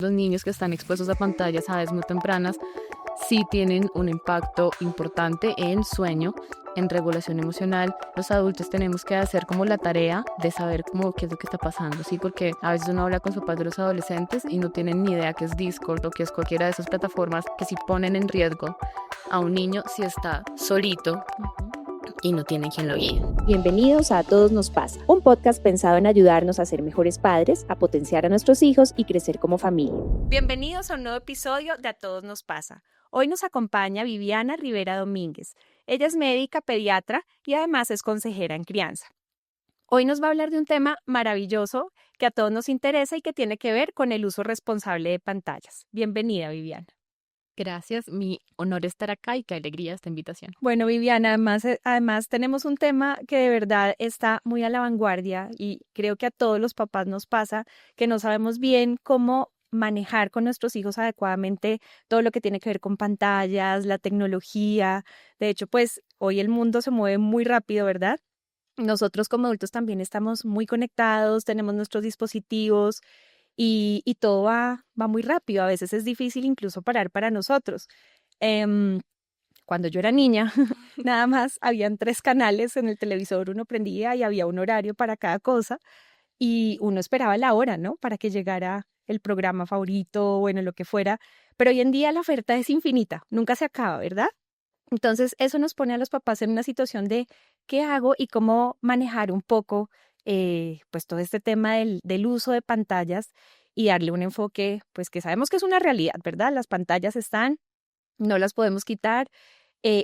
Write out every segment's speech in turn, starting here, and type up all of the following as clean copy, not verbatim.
Los niños que están expuestos a pantallas a edades muy tempranas sí tienen un impacto importante en sueño, en regulación emocional. Los adultos tenemos que hacer como la tarea de saber cómo qué es lo que está pasando, ¿sí? Porque a veces uno habla con sus padres de los adolescentes y no tienen ni idea qué es Discord o qué es cualquiera de esas plataformas que sí ponen en riesgo a un niño si está solito y no tiene quien lo guíe. Bienvenidos a Todos Nos Pasa, un podcast pensado en ayudarnos a ser mejores padres, a potenciar a nuestros hijos y crecer como familia. Bienvenidos a un nuevo episodio de A Todos Nos Pasa. Hoy nos acompaña Viviana Rivera Domínguez. Ella es médica pediatra y además es consejera en crianza. Hoy nos va a hablar de un tema maravilloso que a todos nos interesa y que tiene que ver con el uso responsable de pantallas. Bienvenida, Viviana. Gracias, mi honor estar acá y qué alegría esta invitación. Bueno, Viviana, además tenemos un tema que de verdad está muy a la vanguardia y creo que a todos los papás nos pasa que no sabemos bien cómo manejar con nuestros hijos adecuadamente todo lo que tiene que ver con pantallas, la tecnología. De hecho, pues hoy el mundo se mueve muy rápido, ¿verdad? Nosotros como adultos también estamos muy conectados, tenemos nuestros dispositivos y todo va muy rápido. A veces es difícil incluso parar para nosotros. Cuando yo era niña, nada más habían 3 canales en el televisor, uno prendía y había un horario para cada cosa y uno esperaba la hora, ¿no? Para que llegara el programa favorito, bueno, lo que fuera. Pero hoy en día la oferta es infinita, nunca se acaba, ¿verdad? Entonces eso nos pone a los papás en una situación de qué hago y cómo manejar un poco pues todo este tema del uso de pantallas y darle un enfoque pues que sabemos que es una realidad, ¿verdad? Las pantallas están, no las podemos quitar,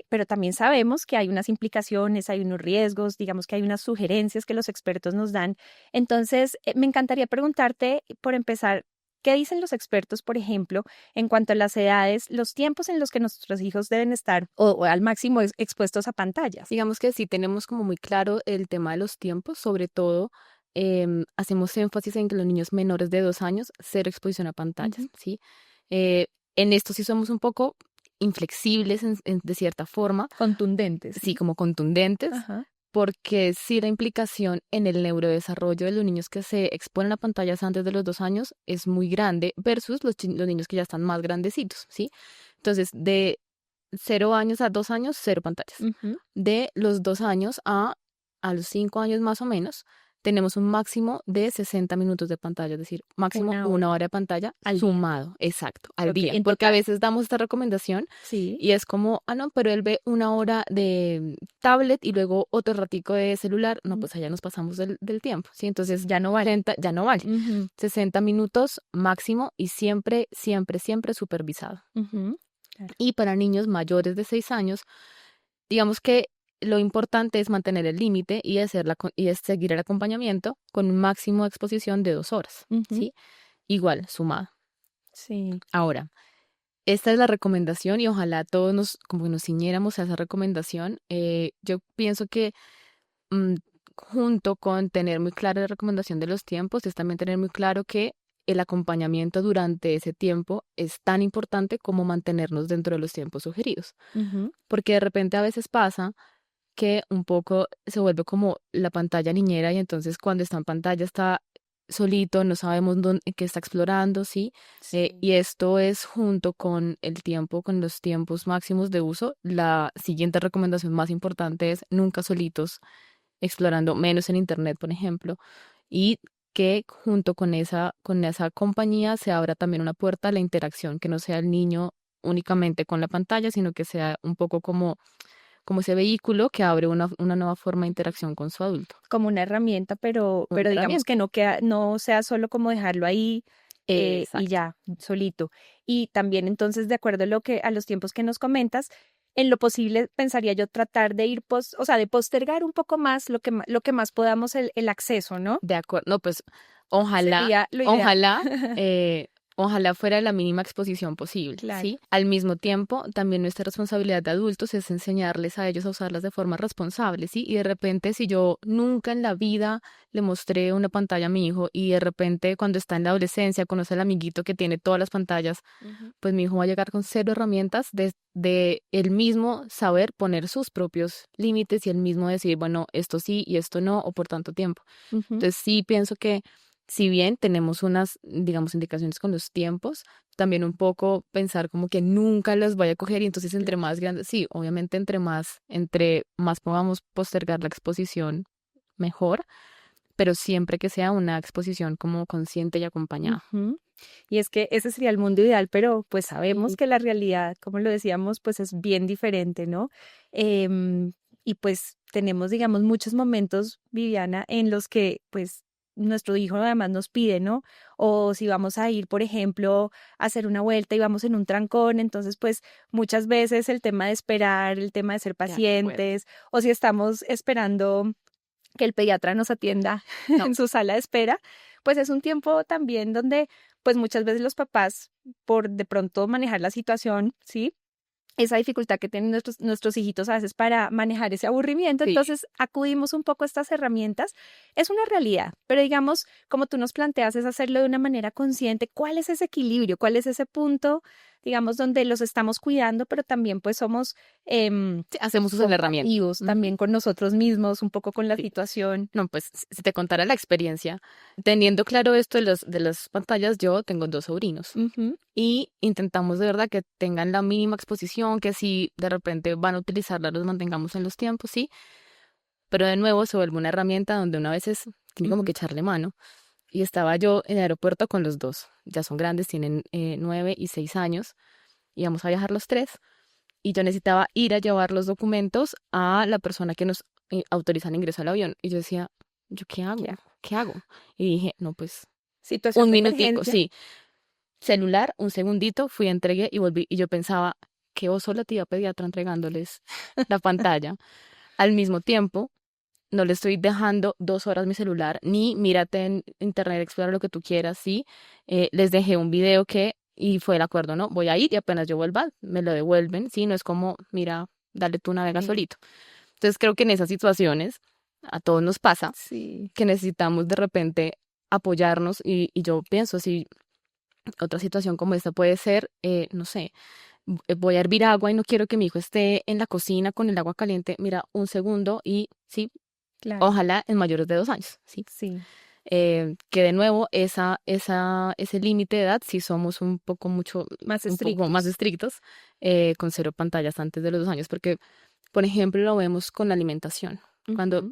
pero también sabemos que hay unas implicaciones, hay unos riesgos, digamos que hay unas sugerencias que los expertos nos dan. Entonces, me encantaría preguntarte, por empezar, ¿qué dicen los expertos, por ejemplo, en cuanto a las edades, los tiempos en los que nuestros hijos deben estar o al máximo expuestos a pantallas? Digamos que sí tenemos como muy claro el tema de los tiempos, sobre todo hacemos énfasis en que los niños menores de 2 años, cero exposición a pantallas, ¿sí? En esto sí somos un poco inflexibles de cierta forma. Contundentes. Sí, como contundentes, Ajá. porque sí la implicación en el neurodesarrollo de los niños que se exponen a pantallas antes de los 2 años es muy grande versus los niños que ya están más grandecitos, ¿sí? Entonces, de 0 años a 2 años, cero pantallas. Ujú. De los 2 años a los 5 años más o menos, tenemos un máximo de 60 minutos de pantalla, es decir, máximo una hora de pantalla Al día. sumado, exacto, al Ok, día. en Porque a total. veces damos esta recomendación Sí. y es como, no, pero él ve una hora de tablet y luego otro ratico de celular. No, pues allá nos pasamos del tiempo, ¿sí? Entonces Ya no vale. ya no vale. Ujú, 60 minutos máximo y siempre, siempre, siempre supervisado. ujú. Claro. Y para niños mayores de 6 años, digamos que lo importante es mantener el límite y y es seguir el acompañamiento con un máximo de exposición de 2 horas, Ujú. ¿sí? Igual, sumado. Sí. Ahora, esta es la recomendación y ojalá todos como que nos ciñéramos a esa recomendación. Yo pienso que mm, junto con tener muy clara la recomendación de los tiempos, es también tener muy claro que el acompañamiento durante ese tiempo es tan importante como mantenernos dentro de los tiempos sugeridos. Ujú. Porque de repente a veces pasa que un poco se vuelve como la pantalla niñera y entonces cuando está en pantalla está solito, no sabemos dónde, qué está explorando, ¿sí? Sí. Y esto es junto con el tiempo, con los tiempos máximos de uso. La siguiente recomendación más importante es nunca solitos, explorando menos en internet, por ejemplo, y que junto con esa compañía se abra también una puerta a la interacción, que no sea el niño únicamente con la pantalla, sino que sea un poco como ese vehículo que abre una nueva forma de interacción con su adulto. Como una herramienta, Una pero digamos herramienta. que no sea solo como dejarlo ahí y Exacto. ya, solito. Y también entonces, de acuerdo a los tiempos que nos comentas, en lo posible pensaría yo tratar de o sea, de postergar un poco más lo que más podamos el acceso, ¿no? De acuerdo. No, pues ojalá, Sería lo ideal. ojalá, eh, ojalá fuera la mínima exposición posible, Claro. ¿sí? Al mismo tiempo, también nuestra responsabilidad de adultos es enseñarles a ellos a usarlas de forma responsable, ¿sí? Y de repente, si yo nunca en la vida le mostré una pantalla a mi hijo y de repente cuando está en la adolescencia conoce al amiguito que tiene todas las pantallas, Ujú. pues mi hijo va a llegar con cero herramientas de él mismo saber poner sus propios límites y él mismo decir, bueno, esto sí y esto no, o por tanto tiempo. Ujú. Entonces sí pienso que si bien tenemos unas, digamos, indicaciones con los tiempos, también un poco pensar como que nunca las vaya a coger y entonces entre más grandes, sí, obviamente entre más podamos postergar la exposición, mejor, pero siempre que sea una exposición como consciente y acompañada. Ujú. Y es que ese sería el mundo ideal, pero pues sabemos Sí. que la realidad, como lo decíamos, pues es bien diferente, ¿no? Em, y pues tenemos, digamos, muchos momentos, Viviana, en los que pues nuestro hijo además nos pide, ¿no? O si vamos a ir, por ejemplo, a hacer una vuelta y vamos en un trancón, entonces pues muchas veces el tema de esperar, el tema de ser De acuerdo. pacientes, o si estamos esperando que el pediatra nos atienda No, en su sala de espera, pues es un tiempo también donde pues muchas veces los papás, por de pronto manejar la situación, ¿sí? Esa dificultad que tienen nuestros hijitos a veces para manejar ese aburrimiento, sí. entonces acudimos un poco a estas herramientas. Es una realidad, pero digamos, como tú nos planteas, es hacerlo de una manera consciente. ¿Cuál es ese equilibrio? ¿Cuál es ese punto, digamos, donde los estamos cuidando, pero también pues somos Sí, hacemos uso de la herramienta. compasivos Ujú. también con nosotros mismos, un poco con la Sí. situación? No, pues si te contara la experiencia, teniendo claro esto de las pantallas, yo tengo 2 sobrinos Ujú, y intentamos de verdad que tengan la mínima exposición, que si de repente van a utilizarla, los mantengamos en los tiempos, sí, pero de nuevo se vuelve una herramienta donde una vez tiene como ujú. que echarle mano. Y estaba yo en el aeropuerto con los dos, ya son grandes, tienen 9 y 6 años, íbamos a viajar los tres, y yo necesitaba ir a llevar los documentos a la persona que nos autoriza el ingreso al avión. Y yo decía, ¿yo qué hago? Ya. ¿Qué hago? Y dije, no, pues Situación un de minutico, emergencia. sí, celular, un segundito, fui, entregué y volví. Y yo pensaba, qué oso la tía pediatra entregándoles la pantalla. Al mismo tiempo, no le estoy dejando 2 horas mi celular, ni mírate en Internet Explorer lo que tú quieras, sí. Les dejé un video y fue el acuerdo, ¿no? Voy a ir y apenas yo vuelva, me lo devuelven, sí, no es como, mira, dale tú navega Sí, solito. Entonces creo que en esas situaciones a todos nos pasa sí, que necesitamos de repente apoyarnos y yo pienso, si otra situación como esta puede ser, no sé, voy a hervir agua y no quiero que mi hijo esté en la cocina con el agua caliente, mira, un segundo y sí, claro, ojalá en mayores de 2 años, ¿sí? sí, Que de nuevo, ese límite de edad, si somos más un poco más estrictos. estrictos, con 0 pantallas antes de los 2 años, porque, por ejemplo, lo vemos con la alimentación. Cuando Ujú,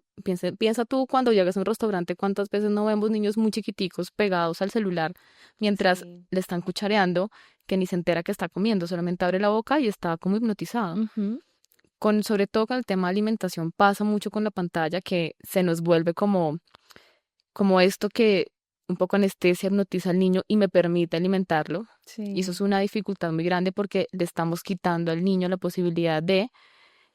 piensa tú cuando llegas a un restaurante, cuántas veces no vemos niños muy chiquiticos pegados al celular mientras sí, le están cuchareando, que ni se entera que está comiendo, solamente abre la boca y está como hipnotizado. ujú, Sobre todo con el tema de alimentación pasa mucho con la pantalla que se nos vuelve como esto que un poco anestesia hipnotiza al niño y me permite alimentarlo. Y eso sí, es una dificultad muy grande porque le estamos quitando al niño la posibilidad de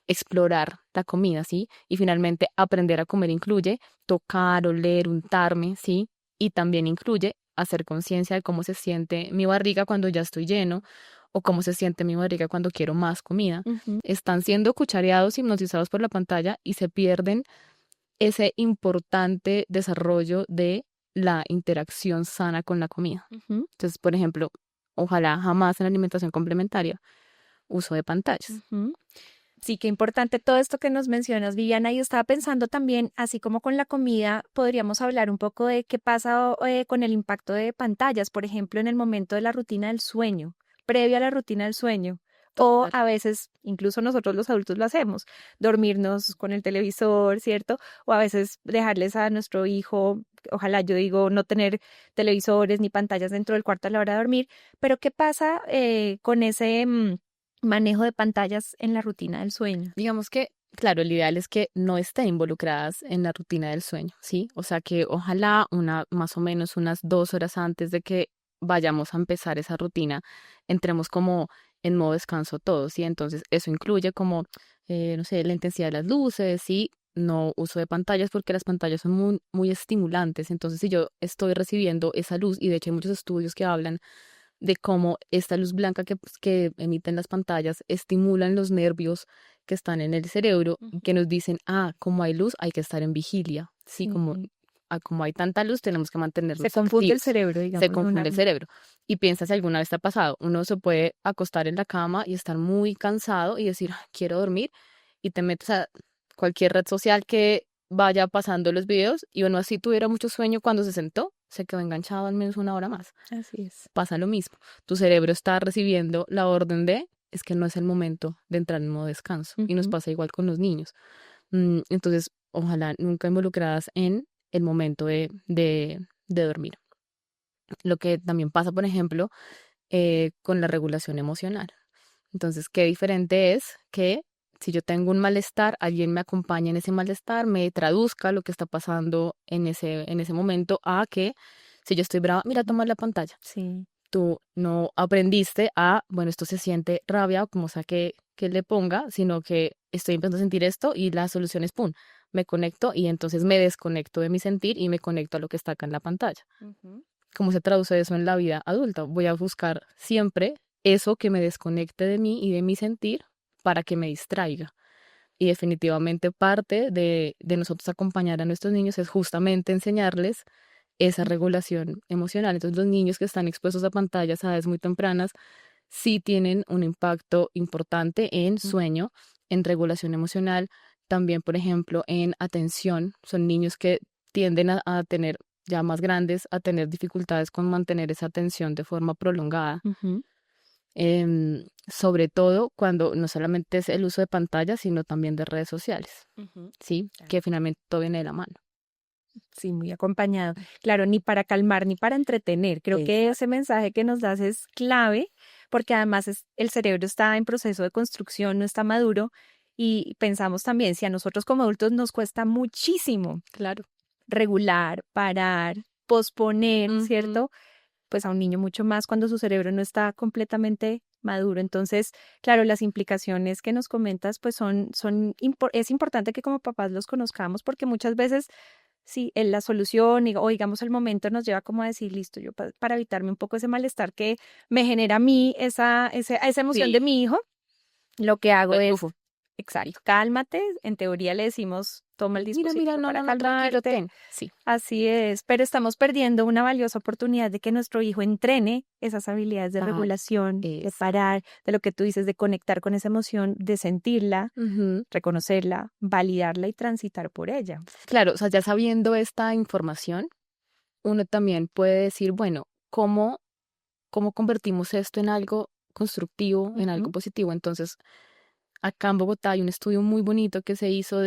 explorar la comida, ¿sí? Y finalmente aprender a comer incluye tocar, oler, untarme, ¿sí? Y también incluye hacer conciencia de cómo se siente mi barriga cuando ya estoy lleno o cómo se siente mi barriga cuando quiero más comida. ujú, Están siendo cuchareados, hipnotizados por la pantalla y se pierden ese importante desarrollo de la interacción sana con la comida. ujú, Entonces, por ejemplo, ojalá jamás en la alimentación complementaria uso de pantallas. ujú. Sí, qué importante todo esto que nos mencionas, Viviana. Y estaba pensando también, así como con la comida, podríamos hablar un poco de qué pasa con el impacto de pantallas, por ejemplo, en el momento de la rutina del sueño, previo a la rutina del sueño. O Total. a veces, incluso nosotros los adultos lo hacemos, dormirnos con el televisor, ¿cierto? O a veces dejarles a nuestro hijo, ojalá yo digo, no tener televisores ni pantallas dentro del cuarto a la hora de dormir. Pero ¿qué pasa con ese manejo de pantallas en la rutina del sueño? Digamos que, claro, el ideal es que no estén involucradas en la rutina del sueño, ¿sí? O sea que ojalá más o menos unas 2 horas antes de que vayamos a empezar esa rutina, entremos como en modo descanso todos, ¿sí? Entonces eso incluye como, no sé, la intensidad de las luces, ¿sí? No uso de pantallas porque las pantallas son muy, muy estimulantes. Entonces, si yo estoy recibiendo esa luz, y de hecho hay muchos estudios que hablan de cómo esta luz blanca que emiten las pantallas estimulan los nervios que están en el cerebro y que Ujú. nos dicen, como hay luz, hay que estar en vigilia, ¿sí? Sí, Como hay tanta luz, tenemos que se mantenernos confunde el activos. cerebro, Se digamos, de una. confunde el cerebro. Y piensa si alguna vez te ha pasado, uno se puede acostar en la cama y estar muy cansado y decir, quiero dormir, y te metes a cualquier red social que vaya pasando los videos y uno así tuviera mucho sueño cuando se sentó, se quedó enganchado al menos 1 hora más. Así es. Pasa lo mismo. Tu cerebro está recibiendo la orden es que no es el momento de entrar en modo descanso. Y nos Ujú. pasa igual con los niños. Entonces, ojalá nunca involucradas en el momento de dormir. Lo que también pasa, por ejemplo, con la regulación emocional. Entonces, qué diferente es que si yo tengo un malestar, alguien me acompañe en ese malestar, me traduzca lo que está pasando en ese momento, a que si yo estoy brava, mira, toma la pantalla. Sí. Tú no aprendiste bueno, esto se siente rabia o como sea que le ponga, sino que estoy empezando a sentir esto y la solución es, pum, me conecto y entonces me desconecto de mi sentir y me conecto a lo que está acá en la pantalla. Ujú. ¿Cómo se traduce eso en la vida adulta? Voy a buscar siempre eso que me desconecte de mí y de mi sentir para que me distraiga. Y definitivamente parte de nosotros acompañar a nuestros niños es justamente enseñarles esa regulación emocional. Entonces los niños que están expuestos a pantallas a edades muy tempranas sí tienen un impacto importante en sueño, en regulación emocional, también, por ejemplo, en atención. Son niños que tienden a tener, ya más grandes, a tener dificultades con mantener esa atención de forma prolongada. Ujú. Sobre todo cuando no solamente es el uso de pantallas, sino también de redes sociales, Ujú. ¿sí? Claro. Que finalmente todo viene de la mano. Sí, muy acompañado. Claro, ni para calmar ni para entretener. Creo que ese mensaje que nos das es clave porque además el cerebro está en proceso de construcción, no está maduro y pensamos también, si a nosotros como adultos nos cuesta muchísimo Claro. regular, parar, posponer, Ujú. ¿cierto? Pues a un niño mucho más cuando su cerebro no está completamente maduro. Entonces, claro, las implicaciones que nos comentas, pues es importante que como papás los conozcamos porque muchas veces sí, en la solución o digamos el momento nos lleva como a decir, listo, yo para evitarme un poco ese malestar que me genera a mí esa emoción de Sí. mi hijo, lo que hago es, Ufo. exacto, cálmate, en teoría le decimos, toma el Mira, mira, dispositivo no, para no, no, tranquilo, calmarte, ten. Sí. así es, pero estamos perdiendo una valiosa oportunidad de que nuestro hijo entrene esas habilidades de Ah, regulación, de esa. parar, de lo que tú dices, de conectar con esa emoción, de sentirla, Ujú. reconocerla, validarla y transitar por ella. Claro, o sea, ya sabiendo esta información, uno también puede decir, bueno, ¿cómo convertimos esto en algo constructivo, en algo Ujú. positivo? Entonces, acá en Bogotá hay un estudio muy bonito que se hizo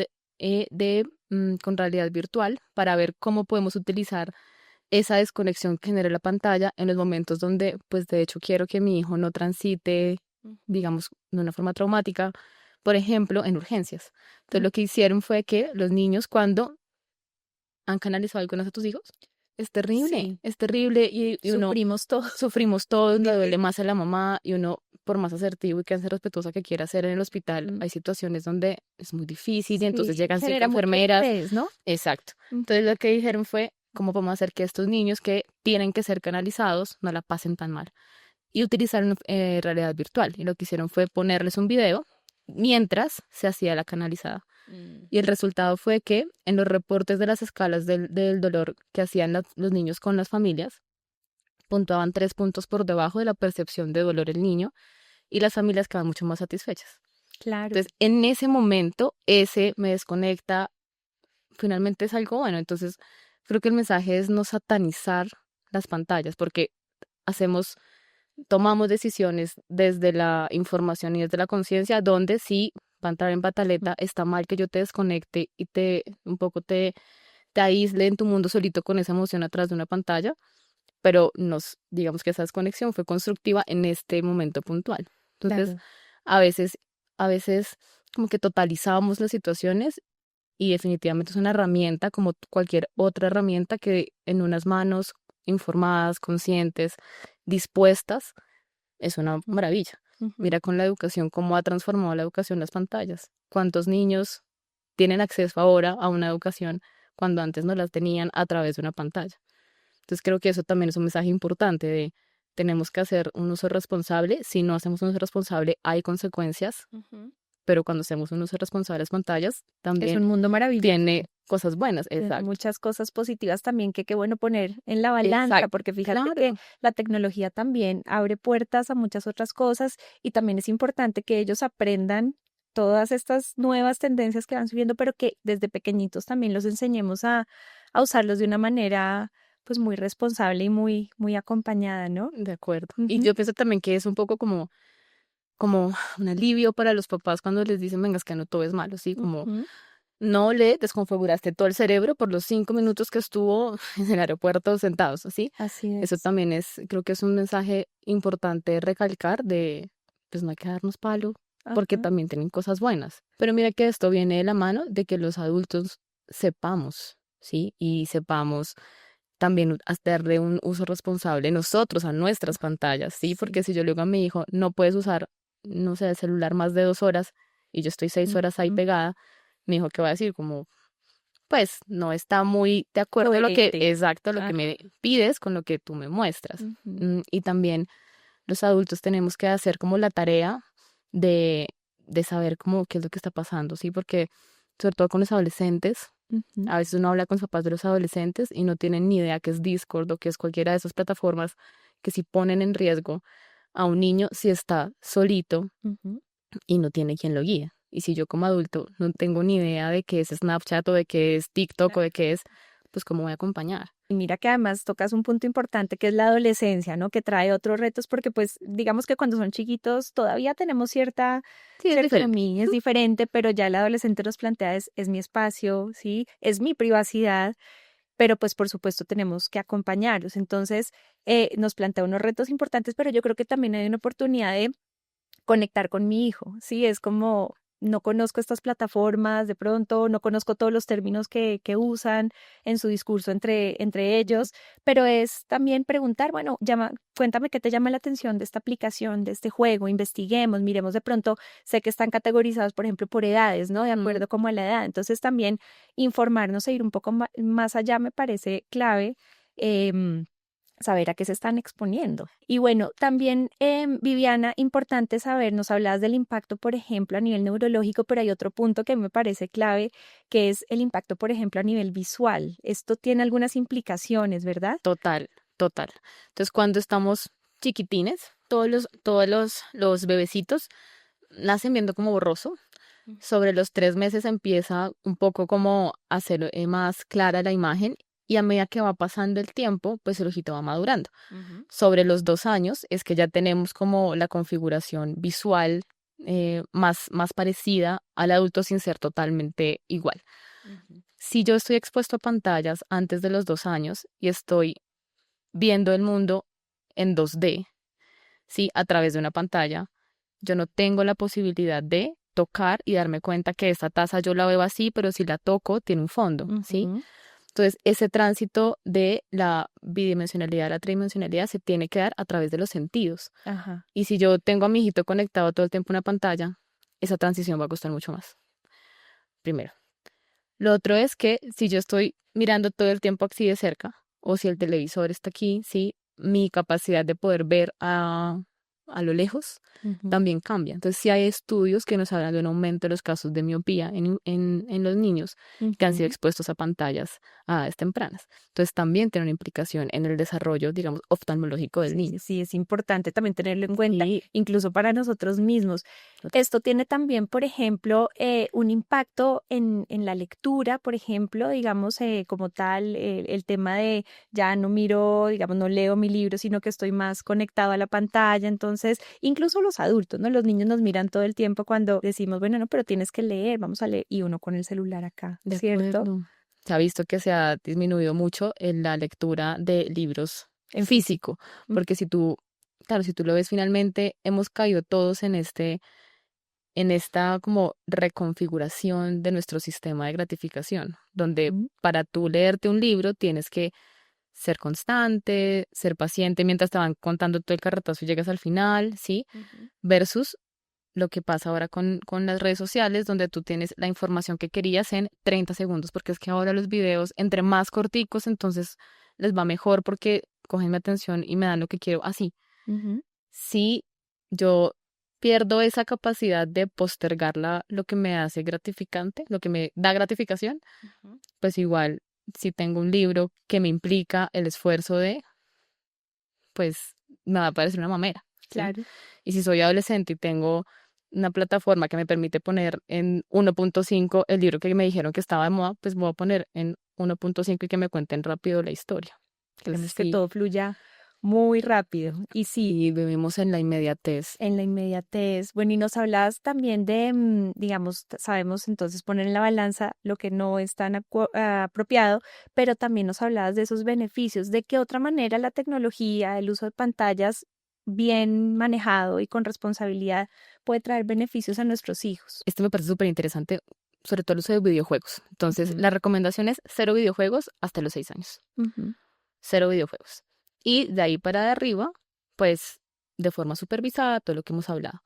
con realidad virtual para ver cómo podemos utilizar esa desconexión que genera la pantalla en los momentos donde, pues de hecho, quiero que mi hijo no transite, digamos, de una forma traumática, por ejemplo, en urgencias. Entonces, lo que hicieron fue que los niños, cuando han canalizado algo a tus hijos, Sí, es terrible y uno sufrimos todos. sufrimos todos, le duele más a la mamá y uno, por más asertivo y que sea respetuosa que quiera hacer en el hospital, Mm, hay situaciones donde es muy difícil y sí, entonces llegan 5 genera mucho enfermeras. estrés, ¿no? Exacto. Mm, Entonces lo que dijeron fue, ¿cómo podemos hacer que estos niños que tienen que ser canalizados no la pasen tan mal? Y utilizaron realidad virtual. Y lo que hicieron fue ponerles un video mientras se hacía la canalizada. Y el resultado fue que en los reportes de las escalas del dolor que hacían los niños con las familias, puntuaban 3 puntos por debajo de la percepción de dolor del niño y las familias quedaban mucho más satisfechas. claro. Entonces, en ese momento, ese me desconecta, finalmente es algo bueno. Entonces, creo que el mensaje es no satanizar las pantallas, porque hacemos, tomamos decisiones desde la información y desde la conciencia, donde sí, pantalla en pataleta, está mal que yo te desconecte y un poco te aísle en tu mundo solito con esa emoción atrás de una pantalla, pero digamos que esa desconexión fue constructiva en este momento puntual. Entonces, Claro. a veces, a veces como que totalizamos las situaciones y definitivamente es una herramienta como cualquier otra herramienta que en unas manos informadas, conscientes, dispuestas, es una maravilla. Ujú. Mira con la educación cómo ha transformado la educación las pantallas. ¿Cuántos niños tienen acceso ahora a una educación cuando antes no las tenían a través de una pantalla? Entonces creo que eso también es un mensaje importante de tenemos que hacer un uso responsable. Si no hacemos un uso responsable, hay consecuencias, Ujú. pero cuando hacemos un uso responsable de las pantallas, Es también un mundo maravilloso. tiene cosas buenas. Tiene Exacto. muchas cosas positivas también que qué bueno poner en la balanza, Exacto. porque fíjate que Claro. la tecnología también abre puertas a muchas otras cosas y también es importante que ellos aprendan todas estas nuevas tendencias que van subiendo, pero que desde pequeñitos también los enseñemos a usarlos de una manera pues muy responsable y muy acompañada, ¿no? De acuerdo. Y Ujú, yo pienso también que es un poco como un alivio para los papás cuando les dicen, venga, es que no todo es malo, ¿sí? Como ujú. no le desconfiguraste todo el cerebro por los 5 minutos que estuvo en el aeropuerto sentados, ¿sí? Así Eso es. también creo que es un mensaje importante recalcar pues no hay que darnos palo, porque Ajá. también tienen cosas buenas. Pero mira que esto viene de la mano de que los adultos sepamos, ¿sí? Y sepamos también darle un uso responsable nosotros a nuestras pantallas, ¿sí? Sí. Porque si yo le digo a mi hijo, no puedes usar, no sé, el celular más de 2 horas y yo estoy 6 horas ahí Ujú. pegada, mi hijo, ¿qué va a decir? Como, pues, no está muy de acuerdo a lo que, Coherente. exacto, lo que Ajá. me pides con lo que tú me muestras. Ujú. Y también los adultos tenemos que hacer como la tarea de, de saber cómo qué es lo que está pasando, ¿sí? Porque sobre todo con los adolescentes, Ujú. a veces uno habla con los papás de los adolescentes y no tienen ni idea qué es Discord o qué es cualquiera de esas plataformas que sí ponen en riesgo a un niño si está solito Ujú. y no tiene quien lo guíe. Y si yo como adulto no tengo ni idea de qué es Snapchat o de qué es TikTok o de qué es, pues cómo voy a acompañar. Y mira que además tocas un punto importante que es la adolescencia, ¿no? Que trae otros retos porque pues digamos que cuando son chiquitos todavía tenemos Sí, es cierto diferente. dominio, es diferente, pero ya el adolescente nos plantea es mi espacio, ¿sí? Es mi privacidad, pero pues por supuesto tenemos que acompañarlos. Entonces nos plantea unos retos importantes, pero yo creo que también hay una oportunidad de conectar con mi hijo, ¿sí? Es como, no conozco estas plataformas, de pronto no conozco todos los términos que usan en su discurso entre ellos, pero es también preguntar, bueno, cuéntame qué te llama la atención de esta aplicación, de este juego, investiguemos, miremos de pronto, sé que están categorizados, por ejemplo, por edades, ¿no? De Mm. acuerdo como a la edad. Entonces también informarnos e ir un poco más allá me parece clave. Saber a qué se están exponiendo. Y bueno, también, Viviana, importante saber, nos hablabas del impacto, por ejemplo, a nivel neurológico, pero hay otro punto que me parece clave, que es el impacto, por ejemplo, a nivel visual. Esto tiene algunas implicaciones, ¿verdad? Total, total. Entonces, cuando estamos chiquitines, todos los bebecitos nacen viendo como borroso. Sobre los 3 meses empieza un poco como a hacer más clara la imagen y a medida que va pasando el tiempo, pues el ojito va madurando. Ujú, Sobre los 2 años es que ya tenemos como la configuración visual más parecida al adulto sin ser totalmente igual. ujú, Si yo estoy expuesto a pantallas antes de los 2 años y estoy viendo el mundo en 2D, ¿sí? A través de una pantalla, yo no tengo la posibilidad de tocar y darme cuenta que esta taza yo la veo así, pero si la toco tiene un fondo, ¿sí? ujú. Entonces, ese tránsito de la bidimensionalidad a la tridimensionalidad se tiene que dar a través de los sentidos. Ajá. Y si yo tengo a mi hijito conectado todo el tiempo a una pantalla, esa transición va a costar mucho más. Primero. Lo otro es que si yo estoy mirando todo el tiempo así de cerca, o si el televisor está aquí, sí, mi capacidad de poder ver a lo lejos Ujú, también cambia. Entonces, sí hay estudios que nos hablan de un aumento de los casos de miopía en los niños que han sido ujú. expuestos a pantallas a edades tempranas. Entonces, también tiene una implicación en el desarrollo, digamos, oftalmológico del Sí, sí, niño. sí, es importante también tenerlo en cuenta, Sí, incluso para nosotros mismos. Esto tiene también, por ejemplo, un impacto en la lectura, por ejemplo, digamos, como tal, el tema de ya no miro, digamos, no leo mi libro, sino que estoy más conectado a la pantalla. Entonces, incluso los adultos, ¿no? Los niños nos miran todo el tiempo cuando decimos, bueno, no, pero tienes que leer, vamos a leer, y uno con el celular acá, de ¿cierto? acuerdo. Se ha visto que se ha disminuido mucho en la lectura de libros En físico. físico, porque claro, si tú lo ves finalmente, hemos caído todos en esta como reconfiguración de nuestro sistema de gratificación, donde Ujú, para tú leerte un libro tienes que ser constante, ser paciente mientras te van contando todo el carretazo y llegas al final, ¿sí? ujú. Versus lo que pasa ahora con las redes sociales, donde tú tienes la información que querías en 30 segundos, porque es que ahora los videos, entre más corticos, entonces les va mejor porque cogen mi atención y me dan lo que quiero así. Ujú. Si yo pierdo esa capacidad de postergar lo que me hace gratificante, lo que me da gratificación, Ujú. pues igual si tengo un libro que me implica el esfuerzo pues me va a parecer una mamera, ¿sí? Claro. Y si soy adolescente y tengo una plataforma que me permite poner en 1.5 el libro que me dijeron que estaba de moda, pues voy a poner en 1.5 y que me cuenten rápido la historia. Queremos que Sí. todo fluya muy rápido. Y sí, Y vivimos en la inmediatez. en la inmediatez. Bueno, y nos hablabas también de, digamos, sabemos entonces poner en la balanza lo que no es tan apropiado, pero también nos hablabas de esos beneficios. ¿De qué otra manera la tecnología, el uso de pantallas bien manejado y con responsabilidad puede traer beneficios a nuestros hijos? Esto me parece súper interesante, sobre todo el uso de videojuegos. Entonces, Ujú. la recomendación es 0 videojuegos hasta los 6 años. Ujú. 0 videojuegos. Y de ahí para de arriba, pues de forma supervisada, todo lo que hemos hablado.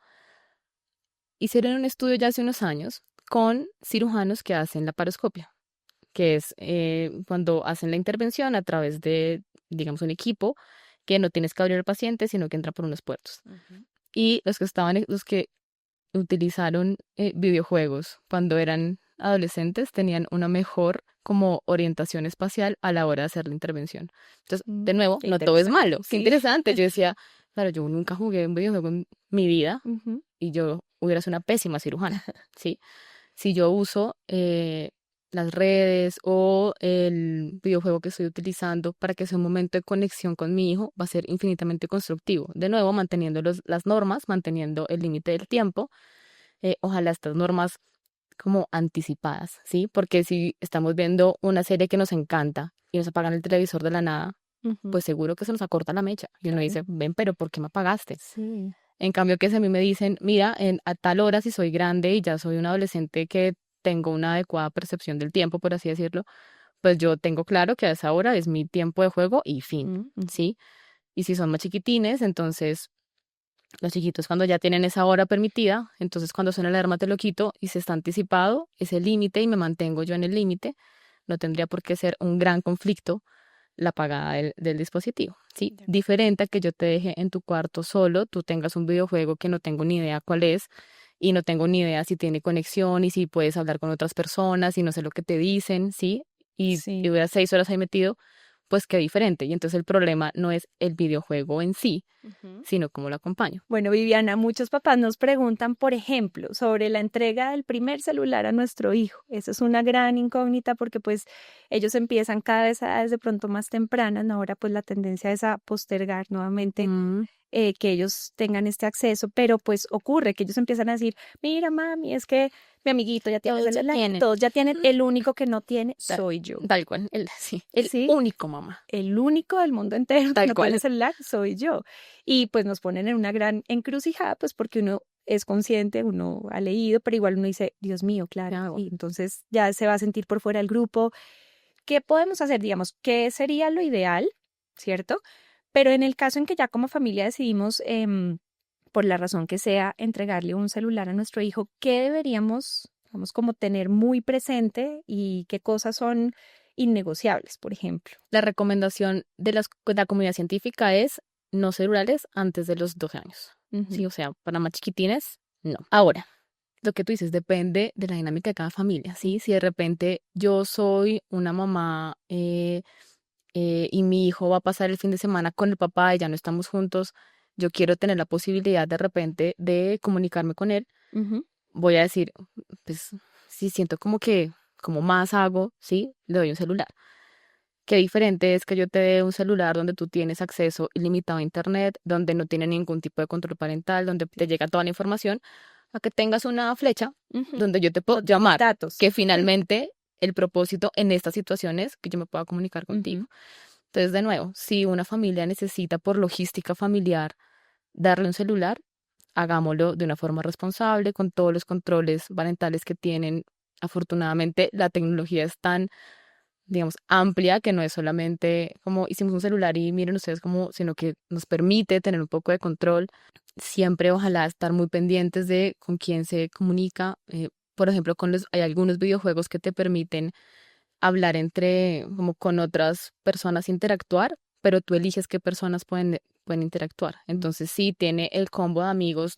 Hicieron un estudio ya hace unos años con cirujanos que hacen la paroscopia, que es cuando hacen la intervención a través de, digamos, un equipo que no tienes que abrir al paciente, sino que entra por unos puertos. Y los que utilizaron videojuegos cuando eran adolescentes tenían una mejor como orientación espacial a la hora de hacer la intervención. Entonces, de nuevo, Qué no todo es interesante, malo. Qué sí. interesante. Yo decía, claro, yo nunca jugué un videojuego en mi vida Ujú. y yo hubiera sido una pésima cirujana, ¿sí? Si yo uso las redes o el videojuego que estoy utilizando para que sea un momento de conexión con mi hijo, va a ser infinitamente constructivo. De nuevo, manteniendo las normas, manteniendo el límite del tiempo. Ojalá estas normas como anticipadas, ¿sí? Porque si estamos viendo una serie que nos encanta y nos apagan el televisor de la nada, Ujú. pues seguro que se nos acorta la mecha. Y uno Claro. dice, ven, pero ¿por qué me apagaste? Sí. En cambio, que si a mí me dicen, mira, a tal hora si soy grande y ya soy un adolescente que tengo una adecuada percepción del tiempo, por así decirlo, pues yo tengo claro que a esa hora es mi tiempo de juego y fin, Ujú. ¿sí? Y si son más chiquitines, entonces los chiquitos cuando ya tienen esa hora permitida, entonces cuando suena la alarma te lo quito y se está anticipado ese límite y me mantengo yo en el límite, no tendría por qué ser un gran conflicto la apagada del dispositivo, ¿sí? Ya. Diferente a que yo te deje en tu cuarto solo, tú tengas un videojuego que no tengo ni idea cuál es y no tengo ni idea si tiene conexión y si puedes hablar con otras personas y no sé lo que te dicen, ¿sí? Y Sí. duras 6 horas ahí metido, pues qué diferente. Y entonces el problema no es el videojuego en sí, Ujú. sino cómo lo acompaño. Bueno, Viviana, muchos papás nos preguntan, por ejemplo, sobre la entrega del primer celular a nuestro hijo. Esa es una gran incógnita porque pues ellos empiezan cada vez a edades de pronto más tempranas, ¿no? Ahora pues la tendencia es a postergar nuevamente Mm, que ellos tengan este acceso, pero pues ocurre que ellos empiezan a decir, mira mami, es que mi amiguito ya tiene todos ya celular, tienen. todos ya tienen, Mm, el único que no tiene Tal, soy yo. tal cual, sí, el ¿Sí? único mamá, El único del mundo entero que tal no tiene cual. celular soy yo. Y pues nos ponen en una gran encrucijada, pues porque uno es consciente, uno ha leído, pero igual uno dice, Dios mío, ¿Qué claro, hago? y entonces ya se va a sentir por fuera del grupo. ¿Qué podemos hacer? Digamos, ¿qué sería lo ideal? ¿Cierto? Pero en el caso en que ya como familia decidimos, por la razón que sea, entregarle un celular a nuestro hijo, ¿qué deberíamos, vamos, como tener muy presente y qué cosas son innegociables, por ejemplo? La recomendación de la comunidad científica es no celulares antes de los 12 años. Ujú. Sí, o sea, para más chiquitines, no. Ahora, lo que tú dices depende de la dinámica de cada familia, ¿sí? Si de repente yo soy una mamá y mi hijo va a pasar el fin de semana con el papá y ya no estamos juntos, yo quiero tener la posibilidad de repente de comunicarme con él, Ujú. voy a decir, pues, si siento como que, como más hago, ¿sí? Le doy un celular. Qué diferente es que yo te dé un celular donde tú tienes acceso ilimitado a internet, donde no tiene ningún tipo de control parental, donde te llega toda la información, a que tengas una flecha Ujú. donde yo te puedo Los llamar, datos. que finalmente el propósito en estas situaciones es que yo me pueda comunicar contigo. Ujú. Entonces, de nuevo, si una familia necesita por logística familiar darle un celular, hagámoslo de una forma responsable, con todos los controles parentales que tienen. Afortunadamente, la tecnología es tan, digamos, amplia, que no es solamente como hicimos un celular y miren ustedes cómo, sino que nos permite tener un poco de control. Siempre ojalá estar muy pendientes de con quién se comunica. Por ejemplo, hay algunos videojuegos que te permiten hablar como con otras personas, interactuar, pero tú eliges qué personas pueden interactuar. Entonces sí tiene el combo de amigos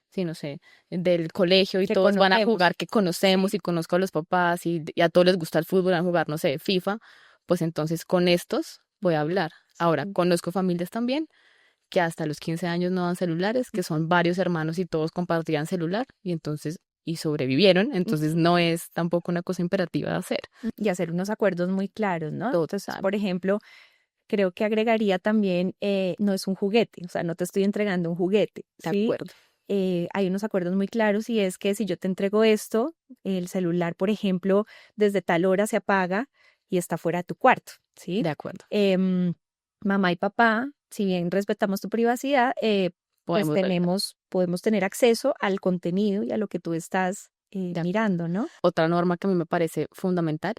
sí, no sé, del colegio y Que todos van a conocemos. jugar que conocemos Sí. y conozco a los papás y a todos les gusta el fútbol, van a jugar, no sé, FIFA, pues entonces con estos voy a hablar. Ahora, Sí. conozco familias también que hasta los 15 años no dan celulares, que son varios hermanos y todos compartían celular y sobrevivieron, entonces no es tampoco una cosa imperativa de hacer. Y hacer unos acuerdos muy claros, ¿no? Entonces, Total. por ejemplo, creo que agregaría también, no es un juguete, o sea, no te estoy entregando un juguete, De ¿sí? acuerdo. Hay unos acuerdos muy claros y es que si yo te entrego esto, el celular, por ejemplo, desde tal hora se apaga y está fuera de tu cuarto, ¿sí? De acuerdo. Mamá y papá, si bien respetamos tu privacidad, pues Podemos revisar. podemos tener acceso al contenido y a lo que tú estás De acuerdo. mirando, ¿no? Otra norma que a mí me parece fundamental,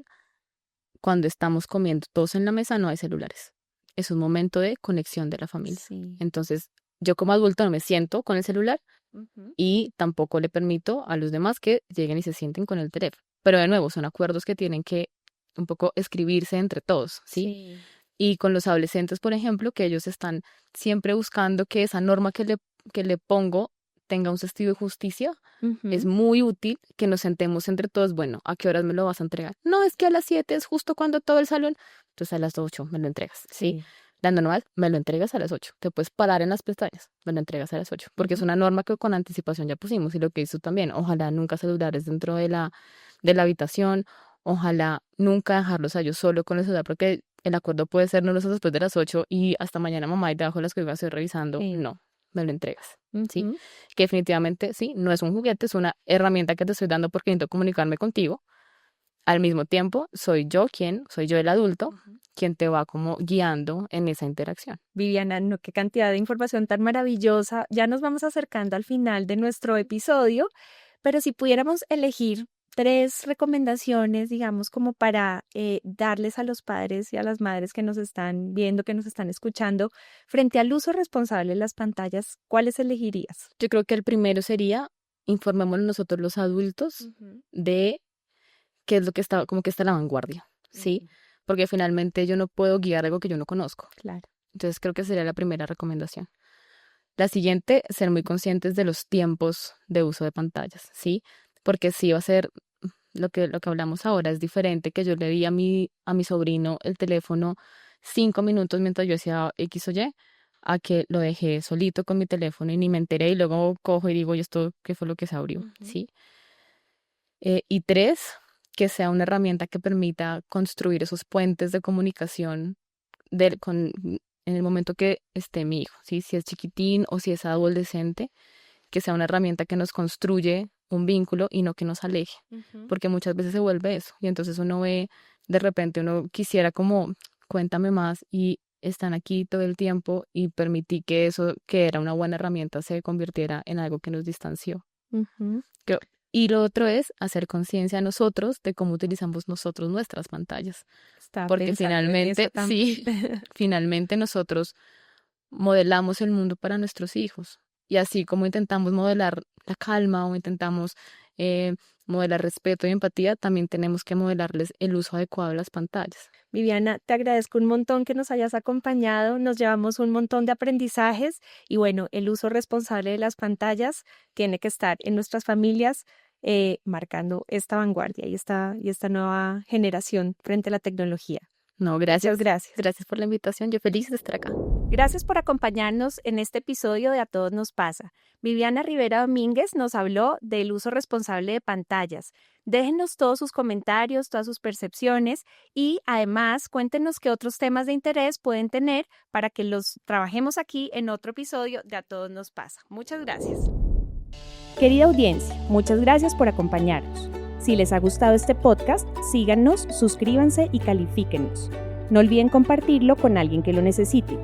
cuando estamos comiendo todos en la mesa no hay celulares. Es un momento de conexión de la familia. Sí. Entonces, yo como adulto no me siento con el celular Ujú. y tampoco le permito a los demás que lleguen y se sienten con el teléfono. Pero de nuevo, son acuerdos que tienen que un poco escribirse entre todos, ¿sí? Sí. Y con los adolescentes, por ejemplo, que ellos están siempre buscando que esa norma que le pongo tenga un sentido de justicia, es Ujú. muy útil que nos sentemos entre todos, bueno, ¿a qué horas me lo vas a entregar? No, es que a las 7 es justo cuando todo el salón, entonces a las 8 me lo entregas, ¿sí? Sí. La normal, me lo entregas a las 8. Te puedes parar en las pestañas, me lo entregas a las 8. Porque es Ujú. una norma que con anticipación ya pusimos y lo que hizo también. Ojalá nunca celulares dentro de la habitación. Ojalá nunca dejarlos a ellos solo con el celular porque el acuerdo puede ser no los después de las 8 y hasta mañana mamá y debajo de las que iba a estoy revisando. Sí. No, me lo entregas. ¿Sí? Ujú. Que definitivamente sí, no es un juguete, es una herramienta que te estoy dando porque necesito comunicarme contigo. Al mismo tiempo, soy yo el adulto, Ujú. quien te va como guiando en esa interacción. Viviana, no, qué cantidad de información tan maravillosa. Ya nos vamos acercando al final de nuestro episodio, pero si pudiéramos elegir 3 recomendaciones, digamos, como para darles a los padres y a las madres que nos están viendo, que nos están escuchando, frente al uso responsable de las pantallas, ¿cuáles elegirías? Yo creo que el primero sería informémonos nosotros los adultos de qué es lo que está, como que está a la vanguardia, ¿sí? Porque finalmente yo no puedo guiar algo que yo no conozco. Claro. Entonces creo que sería la primera recomendación. La siguiente, ser muy conscientes de los tiempos de uso de pantallas, ¿sí? Porque sí va a ser lo que hablamos ahora, es diferente que yo le di a mi sobrino el teléfono 5 minutos mientras yo hacía X o Y, a que lo dejé solito con mi teléfono y ni me enteré y luego cojo y digo, ¿y esto qué fue lo que se abrió? Ujú. ¿Sí? Y 3, que sea una herramienta que permita construir esos puentes de comunicación en el momento que esté mi hijo, ¿sí? Si es chiquitín o si es adolescente, que sea una herramienta que nos construye un vínculo y no que nos aleje, Ujú. porque muchas veces se vuelve eso y entonces uno ve, de repente uno quisiera como, cuéntame más y están aquí todo el tiempo y permití que eso que era una buena herramienta se convirtiera en algo que nos distanció. Ujú. Y lo otro es hacer conciencia a nosotros de cómo utilizamos nosotros nuestras pantallas. Estaba Porque pensando en eso finalmente, también. sí, finalmente nosotros modelamos el mundo para nuestros hijos. Y así como intentamos modelar la calma o intentamos modelar respeto y empatía, también tenemos que modelarles el uso adecuado de las pantallas. Viviana, te agradezco un montón que nos hayas acompañado, nos llevamos un montón de aprendizajes y bueno, el uso responsable de las pantallas tiene que estar en nuestras familias, marcando esta vanguardia y esta nueva generación frente a la tecnología. No, gracias. Muchas gracias. Gracias por la invitación. Yo feliz de estar acá. Gracias por acompañarnos en este episodio de A Todos Nos Pasa. Viviana Rivera Domínguez nos habló del uso responsable de pantallas. Déjenos todos sus comentarios, todas sus percepciones y además cuéntenos qué otros temas de interés pueden tener para que los trabajemos aquí en otro episodio de A Todos Nos Pasa. Muchas gracias. Querida audiencia, muchas gracias por acompañarnos. Si les ha gustado este podcast, síganos, suscríbanse y califíquenos. No olviden compartirlo con alguien que lo necesite.